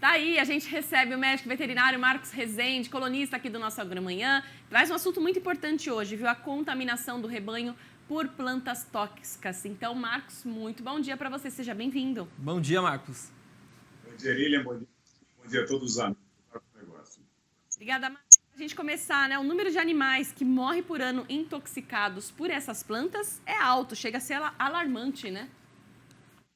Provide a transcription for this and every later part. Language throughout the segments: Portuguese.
Tá aí, a gente recebe o médico veterinário Marcos Rezende, colunista aqui do nosso Agromanhã. Traz um assunto muito importante hoje, viu? A contaminação do rebanho por plantas tóxicas. Então, Marcos, muito bom dia para você. Seja bem-vindo. Bom dia, Marcos. Bom dia, Lilian. Bom dia a todos os amigos. Obrigada, Marcos. Para a gente começar, né? O número de animais que morre por ano intoxicados por essas plantas é alto, chega a ser alarmante, né?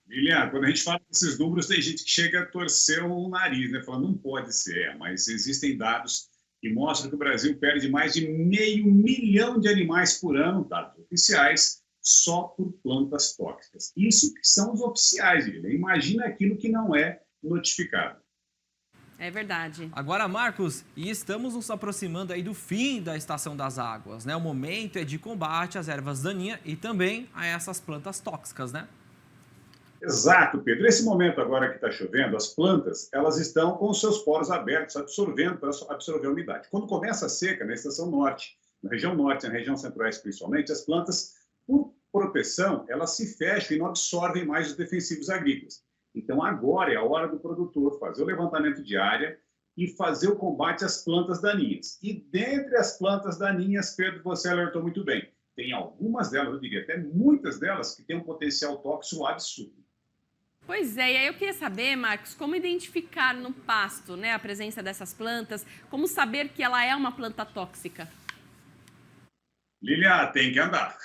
Lilian, quando a gente fala desses números, tem gente que chega a torcer o nariz, né? Falando, não pode ser, mas existem dados que mostram que o Brasil perde mais de 500 mil de animais por ano, dados oficiais, só por plantas tóxicas. Isso que são os oficiais, Lilian. Imagina aquilo que não é notificado. É verdade. Agora, Marcos, e estamos nos aproximando aí do fim da estação das águas, né? O momento é de combate às ervas daninhas e também a essas plantas tóxicas, né? Exato, Pedro. Nesse momento agora que está chovendo, as plantas elas estão com os seus poros abertos, absorvendo para absorver a umidade. Quando começa a seca, na estação norte, na região centro-oeste principalmente, as plantas, por proteção, elas se fecham e não absorvem mais os defensivos agrícolas. Então agora é a hora do produtor fazer o levantamento de área e fazer o combate às plantas daninhas. E dentre as plantas daninhas, Pedro, você alertou muito bem, tem algumas delas, eu diria até muitas delas, que têm um potencial tóxico absurdo. Pois é, e aí eu queria saber, Marcos, como identificar no pasto, né, a presença dessas plantas, como saber que ela é uma planta tóxica? Lilian, tem que andar.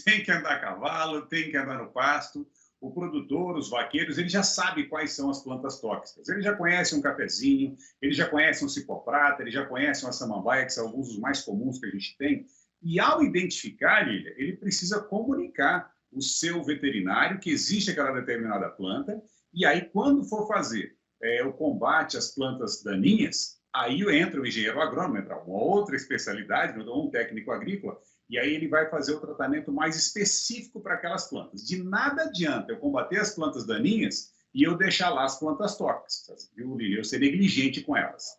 Tem que andar a cavalo, tem que andar no pasto. O produtor, os vaqueiros, ele já sabe quais são as plantas tóxicas. Ele já conhece um cafezinho, ele já conhece um cipoprata, ele já conhece uma samambaia, que são alguns dos mais comuns que a gente tem. E ao identificar, Lilian, ele precisa comunicar o seu veterinário que existe aquela determinada planta, e aí quando for fazer o combate às plantas daninhas, aí entra o engenheiro agrônomo, entra uma outra especialidade, um técnico agrícola, e aí ele vai fazer o tratamento mais específico para aquelas plantas. De nada adianta eu combater as plantas daninhas e eu deixar lá as plantas tóxicas, viu, Lili? Eu ser negligente com elas.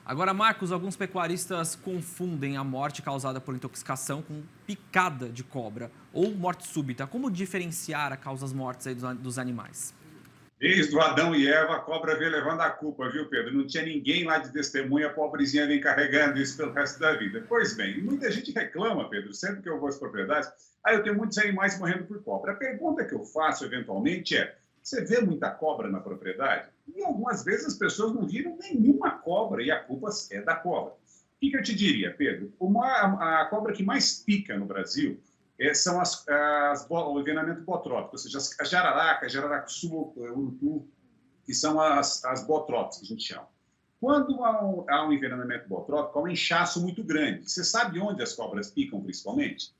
Agora, Marcos, alguns pecuaristas confundem a morte causada por intoxicação com picada de cobra ou morte súbita. Como diferenciar as causas mortes aí dos animais? Desde o Adão e Eva, a cobra veio levando a culpa, viu, Pedro? Não tinha ninguém lá de testemunha, a pobrezinha vem carregando isso pelo resto da vida. Pois bem, muita gente reclama, Pedro, sempre que eu vou às propriedades, eu tenho muitos animais morrendo por cobra. A pergunta que eu faço, eventualmente, é: você vê muita cobra na propriedade? E algumas vezes as pessoas não viram nenhuma cobra e a culpa é da cobra. O que eu te diria, Pedro? A cobra que mais pica no Brasil são o envenenamento botrópico, ou seja, a jararaca, jararacuçu, urutu, que são as botrópicas, que a gente chama. Quando há um envenenamento botrópico, há um inchaço muito grande. Você sabe onde as cobras picam, principalmente?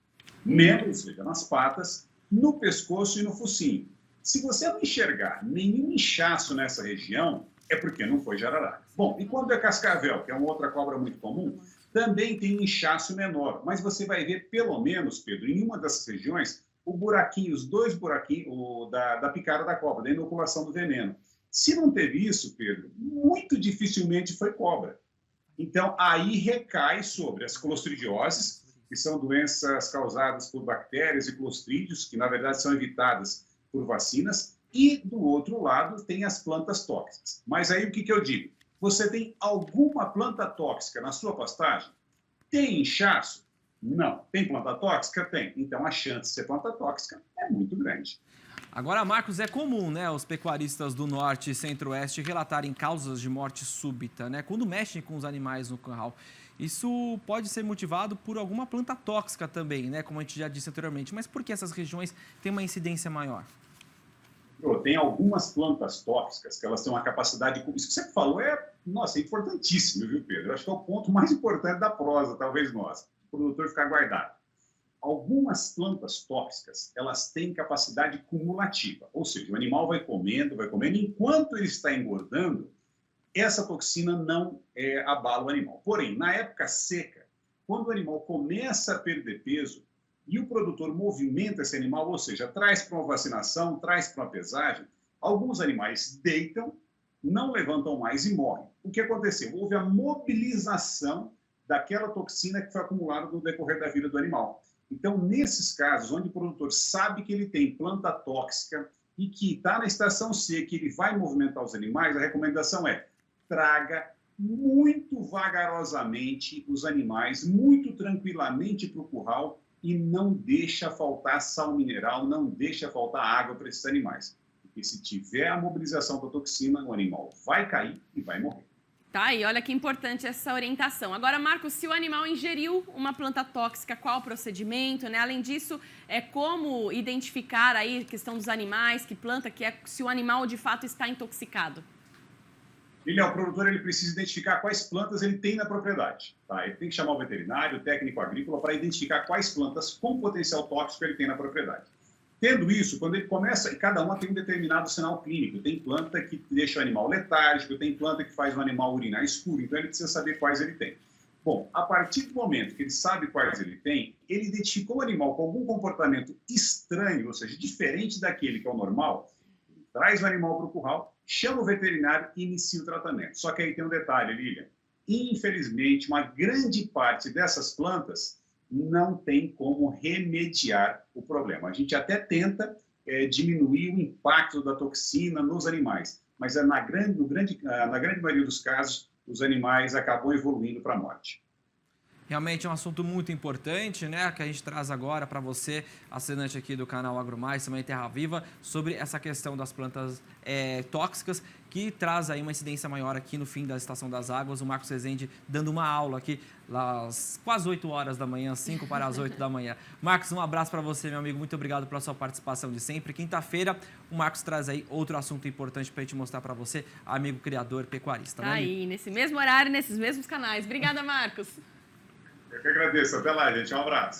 Membros, ou seja, nas patas, no pescoço e no focinho. Se você não enxergar nenhum inchaço nessa região, é porque não foi jararaca. Bom, e quando é cascavel, que é uma outra cobra muito comum, também tem um inchaço menor. Mas você vai ver, pelo menos, Pedro, em uma dessas regiões, o buraquinho, os dois buraquinhos da picada da cobra, da inoculação do veneno. Se não teve isso, Pedro, muito dificilmente foi cobra. Então, aí recai sobre as clostridioses, que são doenças causadas por bactérias e clostrídeos, que na verdade são evitadas por vacinas, e do outro lado tem as plantas tóxicas. Mas aí o que eu digo? Você tem alguma planta tóxica na sua pastagem? Tem inchaço? Não. Tem planta tóxica? Tem. Então a chance de ser planta tóxica é muito grande. Agora, Marcos, é comum, né, os pecuaristas do norte e centro-oeste relatarem causas de morte súbita, né, quando mexem com os animais no curral. Isso pode ser motivado por alguma planta tóxica também, né, como a gente já disse anteriormente. Mas por que essas regiões têm uma incidência maior? Tem algumas plantas tóxicas que elas têm uma capacidade... Isso que você falou é importantíssimo, viu, Pedro? Eu acho que é o ponto mais importante da prosa, talvez nossa. O produtor ficar guardado. Algumas plantas tóxicas, elas têm capacidade cumulativa. Ou seja, o animal vai comendo, enquanto ele está engordando, essa toxina não abala o animal. Porém, na época seca, quando o animal começa a perder peso, e o produtor movimenta esse animal, ou seja, traz para uma vacinação, traz para uma pesagem, alguns animais deitam, não levantam mais e morrem. O que aconteceu? Houve a mobilização daquela toxina que foi acumulada no decorrer da vida do animal. Então, nesses casos, onde o produtor sabe que ele tem planta tóxica e que está na estação C, que ele vai movimentar os animais, a recomendação é traga muito vagarosamente os animais, muito tranquilamente para o curral e não deixa faltar sal mineral, não deixa faltar água para esses animais. Porque se tiver a mobilização da toxina, o animal vai cair e vai morrer. Tá aí, olha que importante essa orientação. Agora, Marcos, se o animal ingeriu uma planta tóxica, qual o procedimento, né? Além disso, como identificar aí a questão dos animais, que planta que é, se o animal de fato está intoxicado? O produtor ele precisa identificar quais plantas ele tem na propriedade. Tá? Ele tem que chamar o veterinário, o técnico agrícola, para identificar quais plantas com potencial tóxico ele tem na propriedade. Tendo isso, quando ele começa, e cada uma tem um determinado sinal clínico. Tem planta que deixa o animal letárgico, tem planta que faz o animal urinar escuro, então ele precisa saber quais ele tem. Bom, a partir do momento que ele sabe quais ele tem, ele identificou o animal com algum comportamento estranho, ou seja, diferente daquele que é o normal, traz o animal para o curral, chama o veterinário e inicia o tratamento. Só que aí tem um detalhe, Lilian. Infelizmente, uma grande parte dessas plantas não tem como remediar o problema. A gente até tenta diminuir o impacto da toxina nos animais, mas na grande maioria dos casos, os animais acabam evoluindo para a morte. Realmente é um assunto muito importante, né, que a gente traz agora para você, assinante aqui do canal AgroMais, também Terra Viva, sobre essa questão das plantas tóxicas, que traz aí uma incidência maior aqui no fim da Estação das Águas. O Marcos Rezende dando uma aula aqui, às quase 8 horas da manhã, 5 para as 8 da manhã. Marcos, um abraço para você, meu amigo, muito obrigado pela sua participação de sempre. Quinta-feira, o Marcos traz aí outro assunto importante para a gente mostrar para você, amigo criador pecuarista. Tá aí, nesse mesmo horário, nesses mesmos canais. Obrigada, Marcos. Eu que agradeço. Até lá, gente. Um abraço.